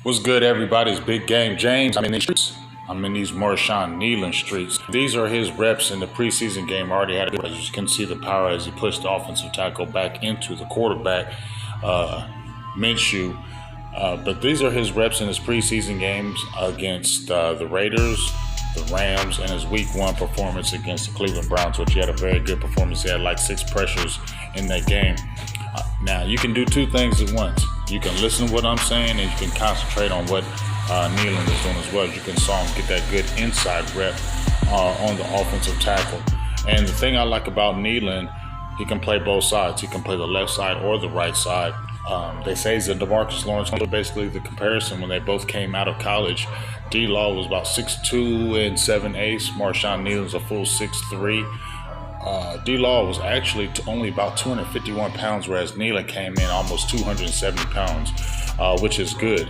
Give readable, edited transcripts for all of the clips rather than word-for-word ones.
What's good, everybody? It's Big Game James. I'm in these streets. I'm in these Marshawn Kneeland streets. These are his reps in the preseason game. Already had it. As you can see the power as he pushed the offensive tackle back into the quarterback, Minshew. But these are his reps in his preseason games against the Raiders, the Rams, and his Week 1 performance against the Cleveland Browns, which he had a very good performance. He had like 6 pressures in that game. Now, you can do two things at once. You can listen to what I'm saying, and you can concentrate on what Kneeland is doing as well. You can saw him get that good inside rep on the offensive tackle. And the thing I like about Kneeland, he can play both sides. He can play the left side or the right side. They say he's a DeMarcus Lawrence. Basically, the comparison when they both came out of college, D-Law was about 6'2" and 7/8". Marshawn Kneeland was a full 6'3". D-Law was actually only about 251 pounds, whereas Kneeland came in almost 270 pounds, which is good.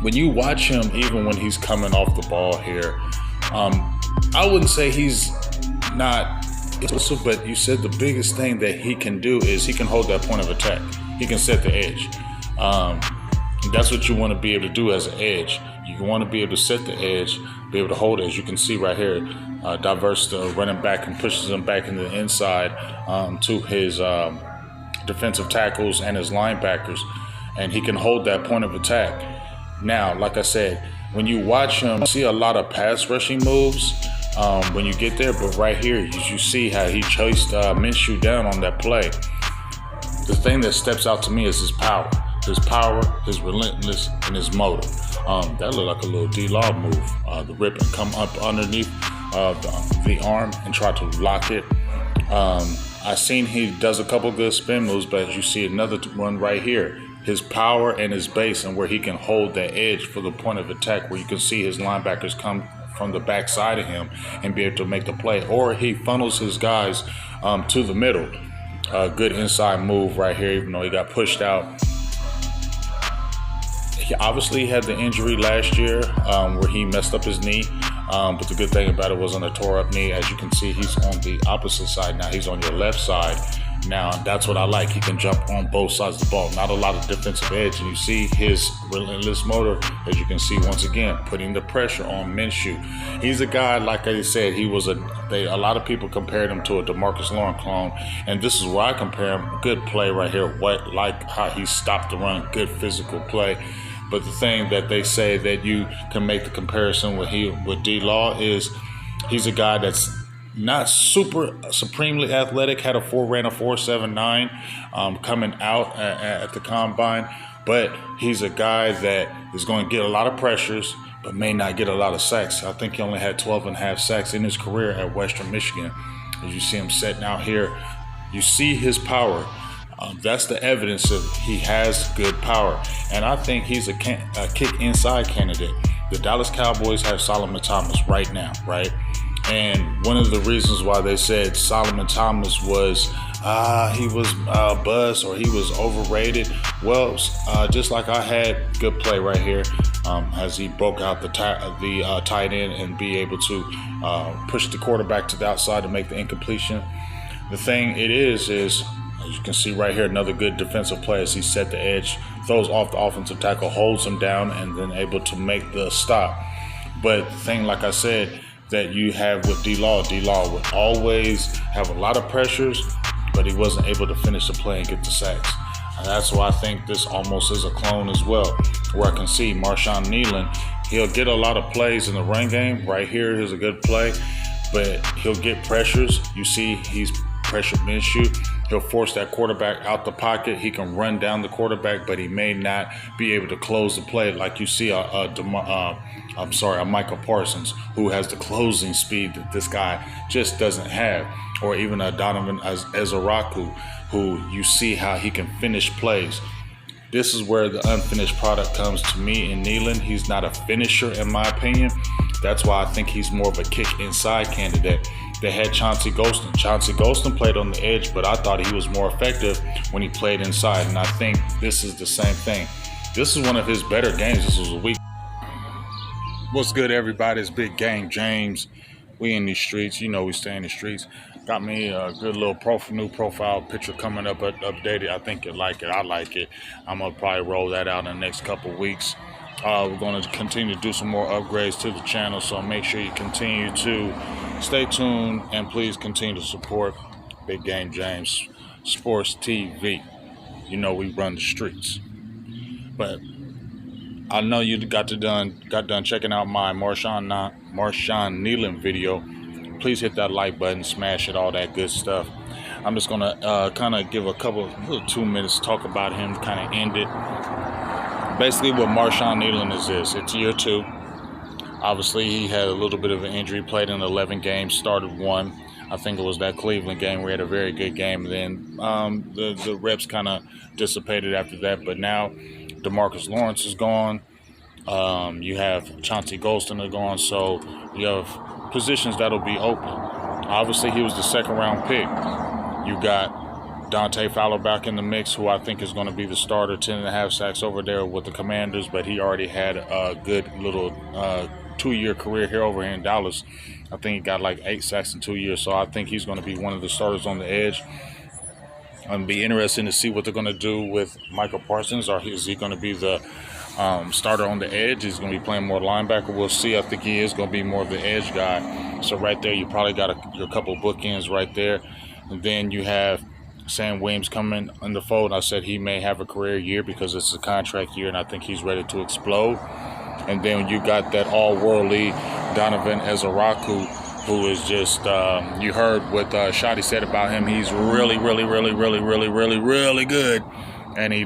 When you watch him, even when he's coming off the ball here, I wouldn't say he's not explosive, but you said the biggest thing that he can do is he can hold that point of attack. He can set the edge. That's what you want to be able to do as an edge. You want to be able to set the edge, be able to hold it. As you can see right here, diverse the running back and pushes him back into the inside to his defensive tackles and his linebackers, and he can hold that point of attack. Now, like I said, when you watch him, you see a lot of pass rushing moves when you get there, but right here, you see how he chased Minshew down on that play. The thing that steps out to me is his power, his relentless, and his motor. That looked like a little D-Law move. The rip and come up underneath the arm and try to lock it. I've seen he does a couple good spin moves, but as you see another one right here, his power and his base and where he can hold that edge for the point of attack, where you can see his linebackers come from the backside of him and be able to make the play, or he funnels his guys to the middle. Good inside move right here, even though he got pushed out. He obviously had the injury last year where he messed up his knee, but the good thing about it wasn't a tore up knee. As you can see, he's on the opposite side now. He's on your left side. Now, that's what I like. He can jump on both sides of the ball. Not a lot of defensive edge. And you see his relentless motor, as you can see once again, putting the pressure on Minshew. He's a guy, like I said, he was a lot of people compared him to a DeMarcus Lawrence clone. And this is where I compare him. Good play right here. Like how he stopped the run. Good physical play. But the thing that they say that you can make the comparison with D-Law is he's a guy that's not supremely athletic, ran a 4.79 coming out at the combine, but he's a guy that is going to get a lot of pressures, but may not get a lot of sacks. I think he only had 12.5 sacks in his career at Western Michigan. As you see him setting out here, you see his power. That's the evidence that he has good power. And I think he's a kick inside candidate. The Dallas Cowboys have Solomon Thomas right now, right? And one of the reasons why they said Solomon Thomas was he was bust or he was overrated, well, just like I had good play right here as he broke out the tight end and be able to push the quarterback to the outside to make the incompletion. The thing it is as you can see right here, another good defensive play as he set the edge, throws off the offensive tackle, holds him down, and then able to make the stop. But the thing, like I said, that you have with D-Law would always have a lot of pressures, but he wasn't able to finish the play and get the sacks. And that's why I think this almost is a clone as well, where I can see Marshawn Kneeland, he'll get a lot of plays in the run game. Right here is a good play, but he'll get pressures. You see he's pressured Minshew. He'll force that quarterback out the pocket. He can run down the quarterback, but he may not be able to close the play like you see a Michael Parsons, who has the closing speed that this guy just doesn't have, or even a Donovan Ezaraku, who you see how he can finish plays. This is where the unfinished product comes to me in Kneeland. He's not a finisher, in my opinion. That's why I think he's more of a kick inside candidate. They had Chauncey Golston. Chauncey Golston played on the edge, but I thought he was more effective when he played inside, and I think this is the same thing. This is one of his better games. This was a week. What's good, everybody? It's Big Game James. We in these streets. You know we stay in the streets. Got me a good little new profile picture coming up, updated. I think you like it. I like it. I'm gonna probably roll that out in the next couple weeks. We're going to continue to do some more upgrades to the channel, so make sure you continue to stay tuned and please continue to support Big Game James Sports TV. You know we run the streets. But I know you got done checking out my Marshan Kneeland video. Please hit that like button, smash it, all that good stuff. I'm just gonna kind of give a couple 2 minutes to talk about him, kind of end it. Basically, what Marshawn Kneeland is this: it's year 2. Obviously, he had a little bit of an injury, played in 11 games, started 1. I think it was that Cleveland game where he had a very good game. And then the reps kind of dissipated after that. But now DeMarcus Lawrence is gone. You have Chauncey Golston are gone. So you have positions that'll be open. Obviously, he was the second-round pick. You got Dante Fowler back in the mix, who I think is going to be the starter, 10.5 sacks over there with the Commanders, but he already had a good little 2-year career here over here in Dallas. I think he got like 8 sacks in 2 years, so I think he's going to be one of the starters on the edge. I'm be interested to see what they're going to do with Michael Parsons, or is he going to be the starter on the edge? He's going to be playing more linebacker. We'll see. I think he is going to be more of the edge guy. So right there, you probably got a couple of bookends right there. And then you have Sam Williams coming in the fold. I said he may have a career year because it's a contract year, and I think he's ready to explode. And then you got that all-worldly Donovan Ezaraku, who is just, you heard what Shotty said about him. He's really, really, really, really, really, really, really good. And he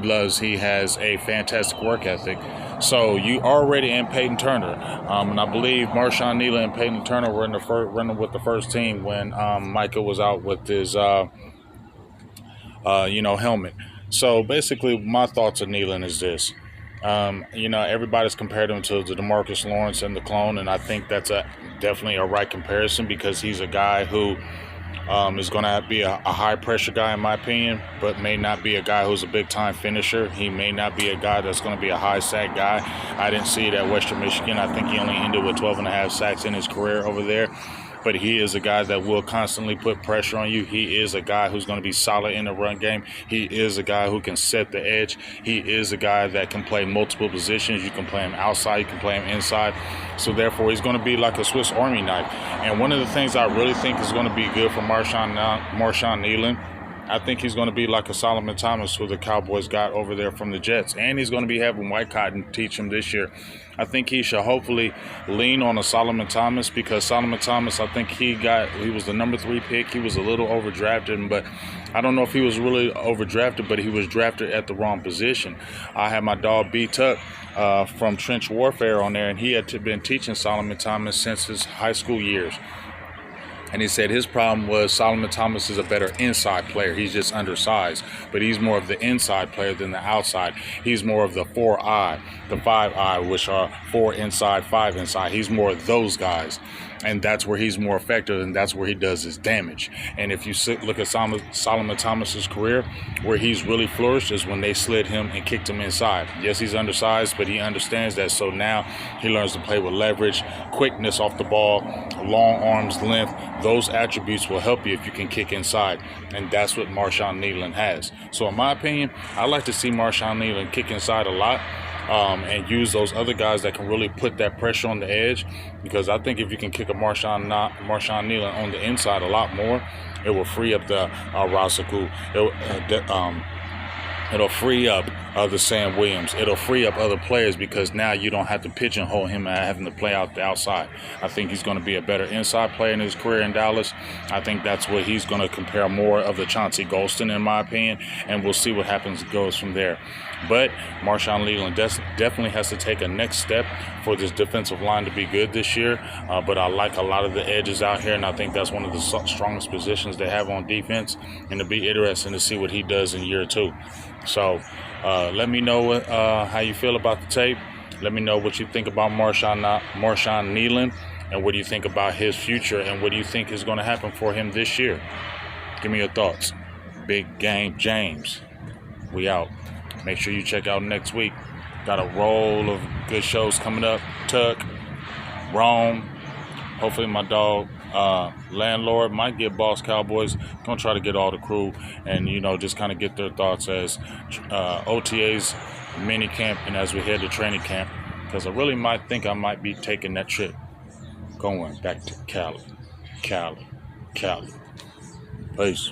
has a fantastic work ethic. So you already in Peyton Turner. And I believe Marshawn Kneeland and Peyton Turner were running with the first team when Micah was out with his, helmet. So basically my thoughts of Kneeland is this. Everybody's compared him to the DeMarcus Lawrence and the clone, and I think that's definitely a right comparison because he's a guy who is going to be a high-pressure guy, in my opinion, but may not be a guy who's a big-time finisher. He may not be a guy that's going to be a high-sack guy. I didn't see it at Western Michigan. I think he only ended with 12.5 sacks in his career over there. But he is a guy that will constantly put pressure on you. He is a guy who's going to be solid in the run game. He is a guy who can set the edge. He is a guy that can play multiple positions. You can play him outside. You can play him inside. So, therefore, he's going to be like a Swiss Army knife. And one of the things I really think is going to be good for Marshawn Kneeland, I think he's going to be like a Solomon Thomas who the Cowboys got over there from the Jets. And he's going to be having White Cotton teach him this year. I think he should hopefully lean on a Solomon Thomas because Solomon Thomas, I think he was the number 3 pick. He was a little overdrafted, but I don't know if he was really overdrafted, but he was drafted at the wrong position. I had my dog B-Tuck from Trench Warfare on there, and he had been teaching Solomon Thomas since his high school years. And he said his problem was Solomon Thomas is a better inside player. He's just undersized, but he's more of the inside player than the outside. He's more of the 4-eye, the 5-eye, which are 4 inside, 5 inside. He's more of those guys. And that's where he's more effective, and that's where he does his damage. And if you look at Solomon Thomas's career, where he's really flourished is when they slid him and kicked him inside. Yes, he's undersized, but he understands that. So now he learns to play with leverage, quickness off the ball, long arms, length. Those attributes will help you if you can kick inside. And that's what Marshawn Kneeland has. So in my opinion, I like to see Marshawn Kneeland kick inside a lot. And use those other guys that can really put that pressure on the edge, because I think if you can kick a Marshawn Kneeland on the inside a lot more, it will free up the Rasaku. It'll free up the Sam Williams. It'll free up other players because now you don't have to pigeonhole him and having to play out the outside. I think he's going to be a better inside player in his career in Dallas. I think that's what he's going to compare more of the Chauncey Golston, in my opinion, and we'll see what happens goes from there. But Marshawn Kneeland definitely has to take a next step for this defensive line to be good this year. But I like a lot of the edges out here, and I think that's one of the strongest positions they have on defense. And it'll be interesting to see what he does in year 2. So let me know how you feel about the tape. Let me know what you think about Marshawn Kneeland, and what do you think about his future, and what do you think is going to happen for him this year. Give me your thoughts. Big Game James. We out. Make sure you check out next week. Got a roll of good shows coming up. Tuck, Rome. Hopefully my dog landlord might get Boss Cowboys. Gonna try to get all the crew and just kind of get their thoughts as OTAs, mini camp, and as we head to training camp, because I really might be taking that trip, going back to Cali. Peace.